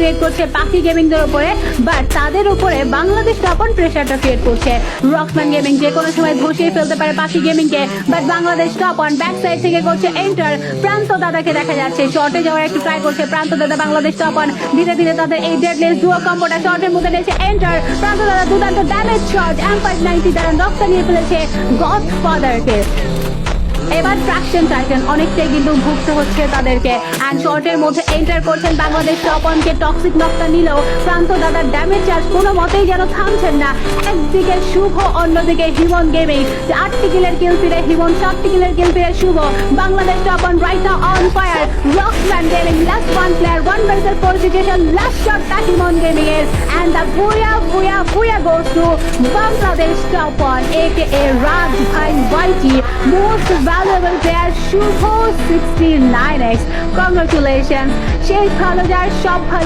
Create করছে পাখি গেমিংদের উপরে, বাট তাদের উপরে বাংলাদেশ তখন প্রেশারটা ক্রিয়েট করছে। রকসম্যান গেমিং যে কোনো সময় ধসিয়ে ফেলতে পারে পাখি গেমিংকে, but Bangladesh top on back side থেকে করছে এন্টার। প্রান্ত দাদাকে দেখা যাচ্ছে শর্টে যাওয়ার একটু ট্রাই করছে প্রান্ত দাদা, বাংলাদেশ টপ অন ধীরে ধীরে তাদের এই ডেডলেস ডুও কম্বোটা শর্টের মধ্যে নিয়েছে এন্টার। প্রান্ত দাদা দুর্দান্ত ড্যামেজ শট M590 দ্বারা নকটা নিয়ে ফেলেছে গডফাদারকে। এবার ট্রাকশন টাইটান অনেকটাই কিন্তু ভুগতে হচ্ছে তাদেরকে, অ্যান্ড শর্টের মধ্যে এন্টার করছেন বাংলাদেশ টপ অনকে। টক্সিক নকটা নিলেও প্রান্ত দাদার ড্যামেজ চার্জ কোনো মতেই যেন থামছেন না। একদিকে শুভ, অন্যদিকে হিমন গেমিং। 8টি কিলের কিল ফিরে হিমন, 7টি কিলের কিল ফিরে Shuvo. Bangladesh top on right now on fire. Rocksman gaming last one player, 1 versus 4 situation. Last শটটা হিমন গেমিং এর, and the booyah goes to Bangladesh top on AKA Raj ভাই YG। Most valuable player Shuvo 69x, congratulations। শেষ ভালো যার সব ভালো।